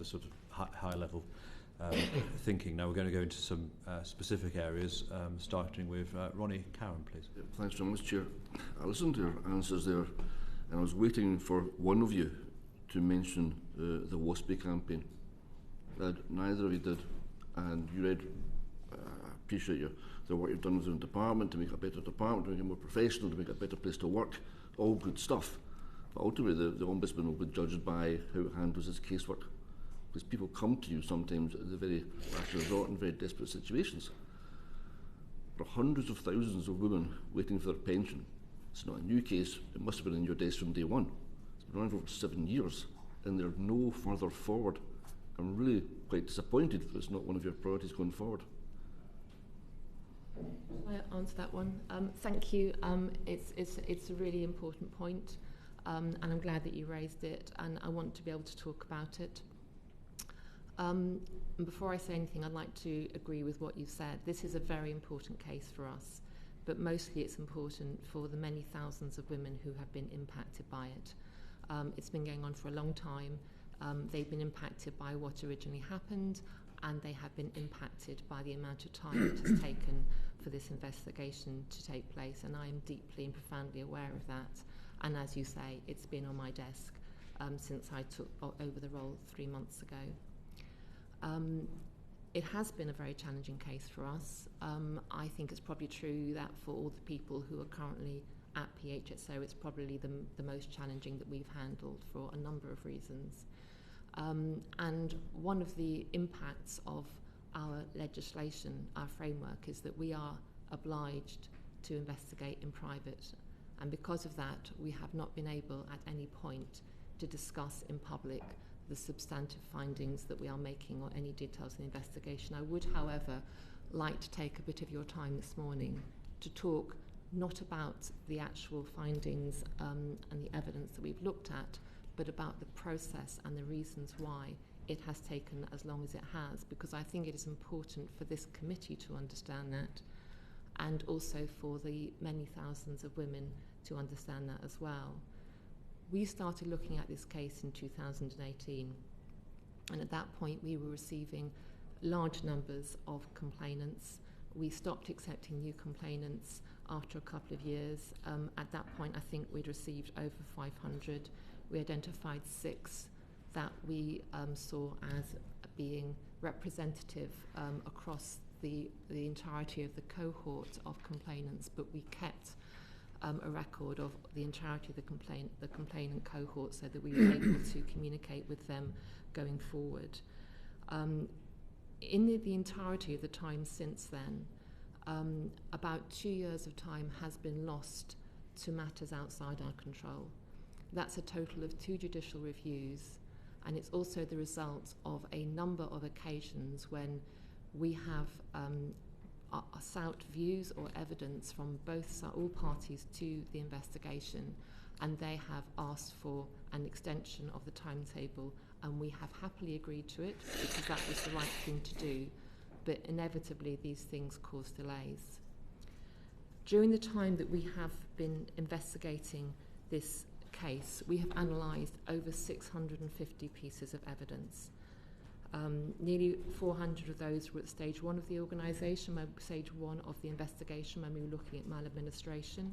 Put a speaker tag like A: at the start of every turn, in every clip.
A: the sort of high level thinking. Now we're going to go into some specific areas, starting with Ronnie Cowan, please.
B: Thanks very much, Chair. I listened to your answers there, and I was waiting for one of you to mention the WASPI campaign. Neither of you did, and you read. I appreciate the work you've done within the department to make it a better department, to make it more professional, to make it a better place to work. All good stuff. But ultimately, the Ombudsman will be judged by how it handles its casework. Because people come to you sometimes at the very last resort in very desperate situations. There are hundreds of thousands of women waiting for their pension. It's not a new case, it must have been in your desk from day one. It's been running for over 7 years, and they're no further forward. I'm really quite disappointed that it's not one of your priorities going forward.
C: Shall I answer that one? Thank you. It's a really important point, and I'm glad that you raised it, and I want to be able to talk about it. And before I say anything, I'd like to agree with what you've said. This is a very important case for us, but mostly it's important for the many thousands of women who have been impacted by it. It's been going on for a long time. They've been impacted by what originally happened, and they have been impacted by the amount of time it has taken for this investigation to take place, and I am deeply and profoundly aware of that. And as you say, it's been on my desk since I took over the role 3 months ago. It has been a very challenging case for us. I think it's probably true that for all the people who are currently at PHSO, it's probably the most challenging that we've handled for a number of reasons. And one of the impacts of our legislation, our framework, is that we are obliged to investigate in private. And because of that, we have not been able at any point to discuss in public the substantive findings that we are making or any details in the investigation. I would, however, like to take a bit of your time this morning to talk not about the actual findings and the evidence that we've looked at, but about the process and the reasons why it has taken as long as it has, because I think it is important for this committee to understand that, and also for the many thousands of women to understand that as well. We started looking at this case in 2018, and at that point we were receiving large numbers of complainants. We stopped accepting new complainants after a couple of years. At that point, I think we'd received over 500. We identified 6 that we saw as being representative across the entirety of the cohort of complainants, but we kept a record of the entirety of the complainant cohort so that we were able to communicate with them going forward. In the entirety of the time since then, about 2 years of time has been lost to matters outside our control. That's a total of 2 judicial reviews, and it's also the result of a number of occasions when we have sought views or evidence from all parties to the investigation, and they have asked for an extension of the timetable, and we have happily agreed to it because that was the right thing to do, but inevitably these things cause delays. During the time that we have been investigating this case, we have analysed over 650 pieces of evidence. Nearly 400 of those were at stage 1 of the organisation, stage 1 of the investigation when we were looking at maladministration.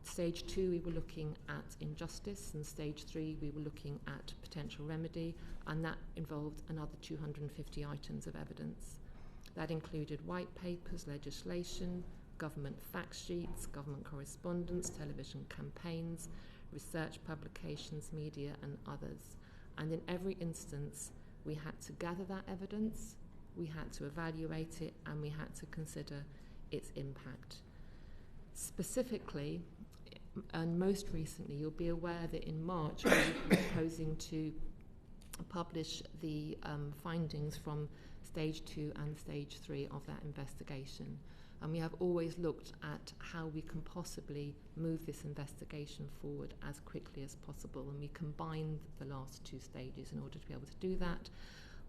C: Stage 2 we were looking at injustice, and stage 3 we were looking at potential remedy, and that involved another 250 items of evidence. That included white papers, legislation, government fact sheets, government correspondence, television campaigns, research publications, media and others. And in every instance we had to gather that evidence, we had to evaluate it, and we had to consider its impact. Specifically, and most recently, you'll be aware that in March we were proposing to publish the findings from stage 2 and stage 3 of that investigation. And we have always looked at how we can possibly move this investigation forward as quickly as possible, and we combined the last 2 stages in order to be able to do that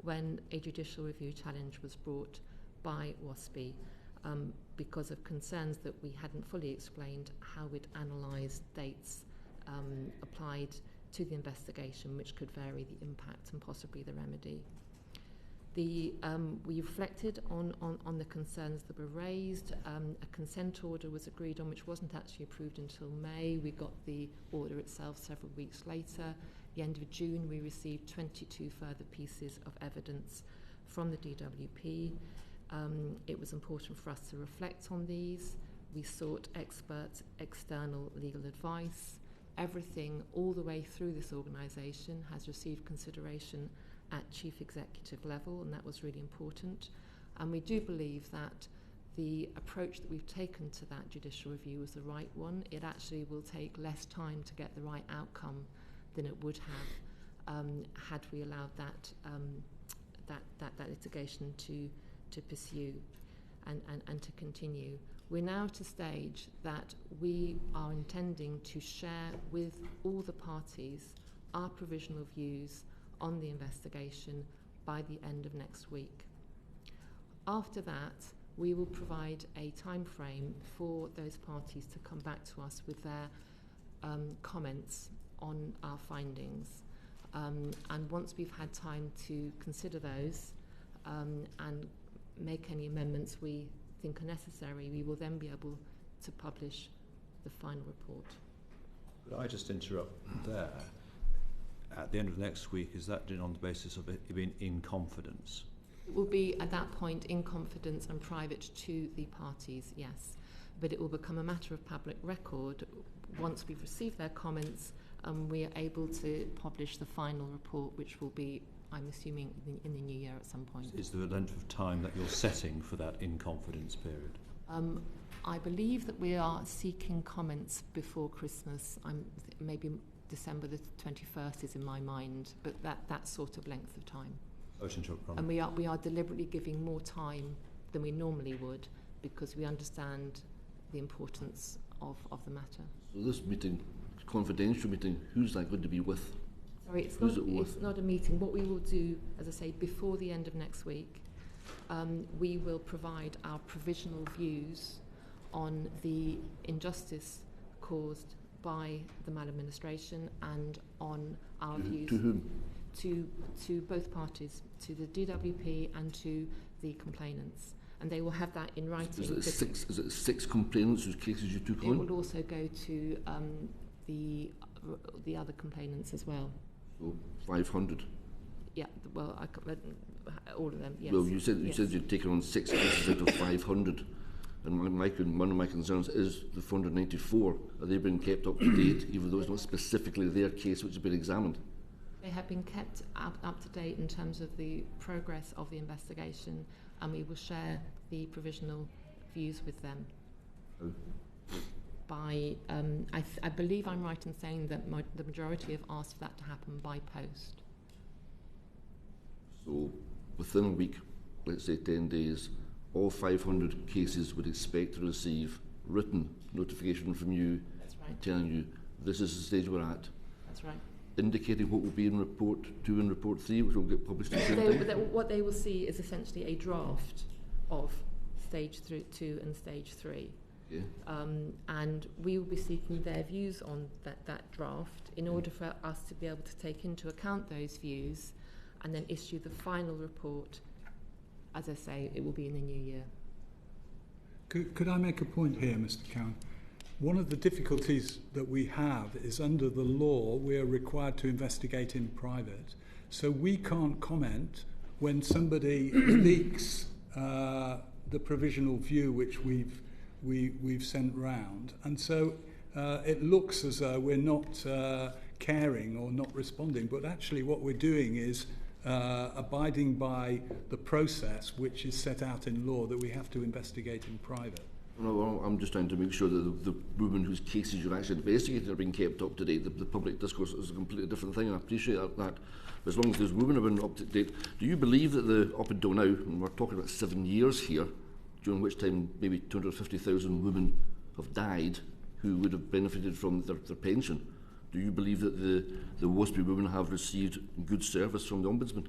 C: when a judicial review challenge was brought by WASPI because of concerns that we hadn't fully explained how we'd analysed dates applied to the investigation, which could vary the impact and possibly the remedy. We reflected on the concerns that were raised. A consent order was agreed on, which wasn't actually approved until May. We got the order itself several weeks later. At the end of June, we received 22 further pieces of evidence from the DWP. It was important for us to reflect on these. We sought expert external legal advice. Everything all the way through this organisation has received consideration at chief executive level, and that was really important. And we do believe that the approach that we've taken to that judicial review was the right one. It actually will take less time to get the right outcome than it would have had we allowed that litigation to pursue and to continue. We're now at a stage that we are intending to share with all the parties our provisional views on the investigation by the end of next week. After that, we will provide a time frame for those parties to come back to us with their comments on our findings. And once we've had time to consider those and make any amendments we think are necessary, we will then be able to publish the final report.
A: Could I just interrupt there? At the end of next week, is that done on the basis of it being in confidence?
C: It will be at that point in confidence and private to the parties, yes. But it will become a matter of public record once we've received their comments and we are able to publish the final report, which will be, I'm assuming, in the new year at some point.
A: Is there a length of time that you're setting for that in confidence period?
C: I believe that we are seeking comments before Christmas. Maybe December the 21st is in my mind, but that sort of length of time. And we are deliberately giving more time than we normally would because we understand the importance of the matter.
B: So this meeting, confidential meeting, who's that going to be with?
C: Sorry, it's not a meeting. What we will do, as I say, before the end of next week, we will provide our provisional views on the injustice caused by the maladministration and on our views.
B: To whom?
C: To both parties, to the DWP and to the complainants. And they will have that in writing.
B: Is it six complainants whose cases you took on?
C: It will also go to the other complainants as well.
B: So 500?
C: Yeah, well, all of them, yes.
B: Well, you said you'd taken on 6 cases out of 500. And one of my concerns is the 494. Are they being kept up to date, even though it's not specifically their case which has been examined?
C: They have been kept up to date in terms of the progress of the investigation, and we will share the provisional views with them. By, I believe I'm right in saying that the majority have asked for that to happen by post.
B: So within a week, let's say 10 days, all 500 cases would expect to receive written notification from you.
C: That's right.
B: Telling you this is the stage we're at.
C: That's right.
B: Indicating what will be in report 2 and report 3, which will get published in
C: what they will see is essentially a draft of stage 2 and stage 3.
B: Okay.
C: And we will be seeking their views on that draft in order for us to be able to take into account those views and then issue the final report. As I say, it will be in the new year.
D: Could I make a point here, Mr. Cowan? One of the difficulties that we have is under the law we are required to investigate in private. So we can't comment when somebody leaks the provisional view which we've sent round. And so it looks as though we're not caring or not responding, but actually what we're doing is abiding by the process which is set out in law that we have to investigate in private.
B: No, I'm just trying to make sure that the women whose cases you're actually investigating are being kept up to date. The public discourse is a completely different thing, and I appreciate that. But as long as those women have been up to date, do you believe that up until now, and we're talking about 7 years here, during which time maybe 250,000 women have died who would have benefited from their pension, do you believe that the WASPI women have received good service from the Ombudsman?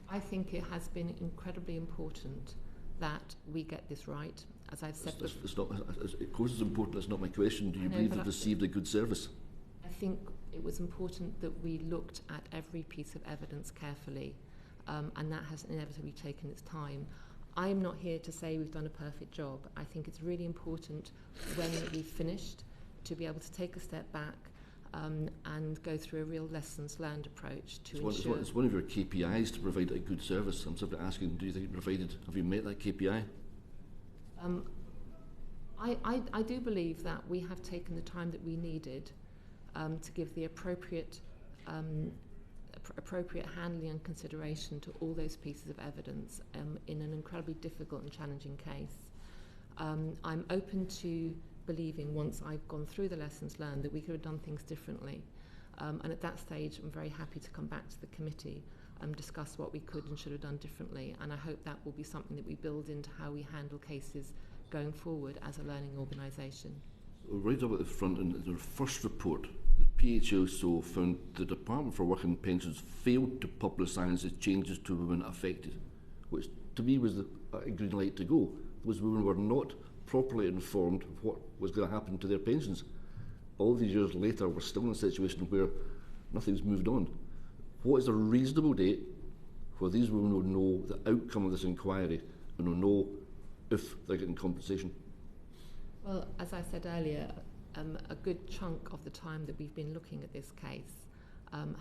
C: I think it has been incredibly important that we get this right. As I've said before,
B: of course it's important, that's not my question. Do you believe they've received a good service?
C: I think it was important that we looked at every piece of evidence carefully, and that has inevitably taken its time. I'm not here to say we've done a perfect job. I think it's really important when we've finished to be able to take a step back and go through a real lessons learned approach to ensure...
B: It's one of your KPIs to provide a good service. I'm simply asking, do you think have you met that KPI?
C: I do believe that we have taken the time that we needed to give the appropriate handling and consideration to all those pieces of evidence in an incredibly difficult and challenging case. I'm open to believing, once I've gone through the lessons learned, that we could have done things differently. And at that stage, I'm very happy to come back to the committee and discuss what we could and should have done differently. And I hope that will be something that we build into how we handle cases going forward as a learning organisation.
B: Right up at the front, in their first report, the PHSO found the Department for Work and Pensions failed to publicise the changes to women affected, which to me was a green light to go. Those women were not properly informed of what was going to happen to their pensions. All these years later, we're still in a situation where nothing's moved on. What is a reasonable date where these women will know the outcome of this inquiry and will know if they're getting compensation?
C: Well, as I said earlier, a good chunk of the time that we've been looking at this case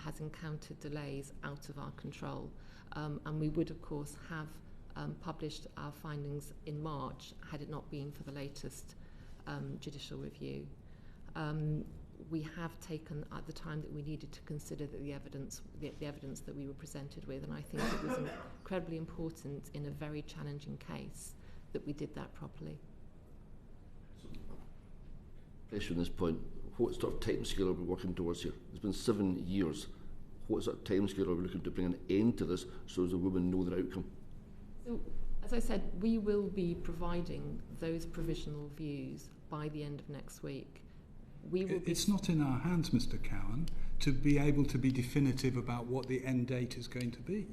C: has encountered delays out of our control. And we would, of course, have published our findings in March had it not been for the latest judicial review. We have taken the time that we needed to consider the evidence that we were presented with, and I think it was incredibly important in a very challenging case that we did that properly.
B: Question on this point, what sort of timescale are we working towards here? It's been 7 years. What sort of timescale are we looking to bring an end to this so as the women know their outcome?
C: So, as I said, we will be providing those provisional views by the end of next week.
D: It's not in our hands, Mr. Cowan, to be able to be definitive about what the end date is going to be.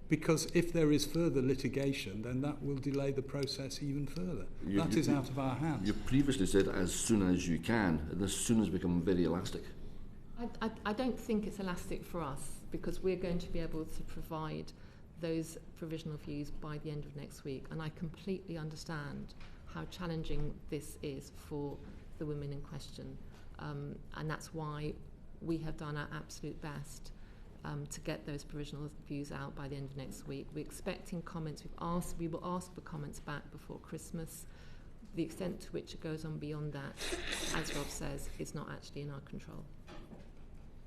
D: Because if there is further litigation, then that will delay the process even further. That is out of our hands.
B: You previously said as soon as you can, and as soon as become very elastic.
C: I don't think it's elastic for us, because we're going to be able to provide those provisional views by the end of next week. And I completely understand how challenging this is for the women in question. And that's why we have done our absolute best to get those provisional views out by the end of next week. We're expecting comments. We will ask for comments back before Christmas. The extent to which it goes on beyond that, as Rob says, is not actually in our control.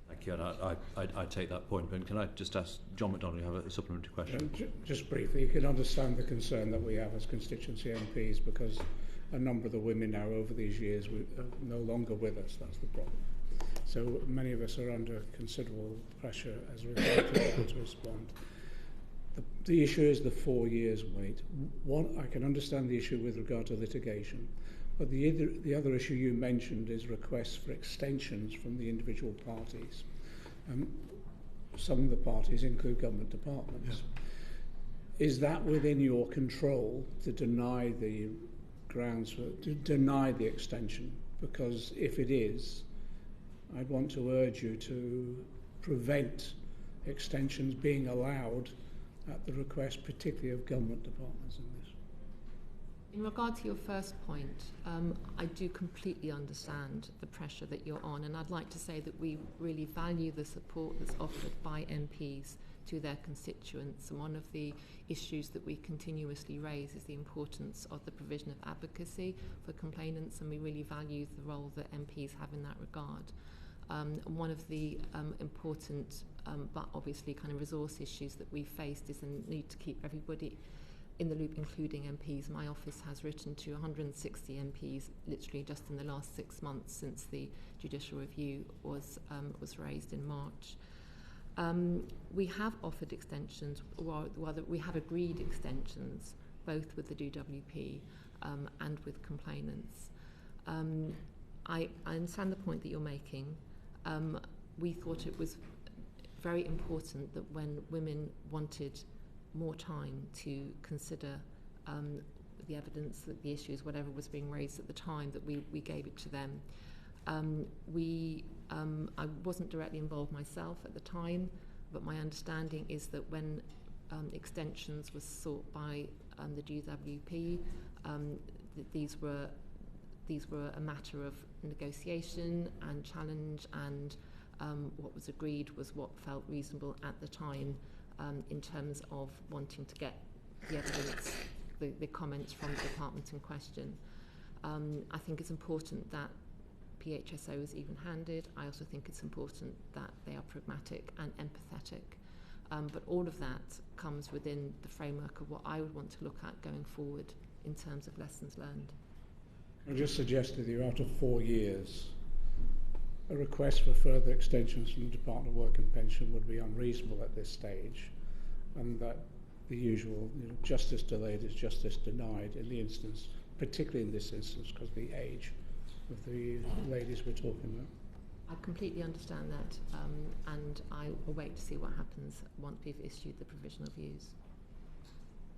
A: Thank you, and I take that point, but can I just ask John McDonald, you have a supplementary question?
E: Just briefly, you can understand the concern that we have as constituency MPs, because a number of the women now over these years are no longer with us. That's the problem. So many of us are under considerable pressure as a result of that to respond. The issue is the 4 years wait. One, I can understand the issue with regard to litigation, but the other issue you mentioned is requests for extensions from the individual parties. Some of the parties include government departments. Yeah. Is that within your control to deny the grounds to deny the extension? Because if it is, I'd want to urge you to prevent extensions being allowed at the request, particularly of government departments in this.
C: In regard to your first point, I do completely understand the pressure that you're on, and I'd like to say that we really value the support that's offered by MPs to their constituents, and one of the issues that we continuously raise is the importance of the provision of advocacy for complainants, and we really value the role that MPs have in that regard. And one of the important but obviously kind of resource issues that we faced is the need to keep everybody in the loop, including MPs. My office has written to 160 MPs literally just in the last 6 months since the judicial review was raised in March. We have offered extensions, or rather we have agreed extensions, both with the DWP and with complainants. I understand the point that you're making. We thought it was very important that when women wanted more time to consider the evidence, that the issues, whatever was being raised at the time, that we gave it to them. We I wasn't directly involved myself at the time, but my understanding is that when extensions were sought by the DWP, these were a matter of negotiation and challenge, and what was agreed was what felt reasonable at the time in terms of wanting to get the evidence, the comments from the department in question. I think it's important that PHSO is even-handed. I also think it's important that they are pragmatic and empathetic. But all of that comes within the framework of what I would want to look at going forward in terms of lessons learned.
E: I just suggested that out of 4 years, a request for further extensions from the Department of Work and Pension would be unreasonable at this stage, and that the usual justice delayed is justice denied in the instance, particularly in this instance because of the age of the ladies we're talking about.
C: I completely understand that, and I will wait to see what happens once we've issued the provisional views.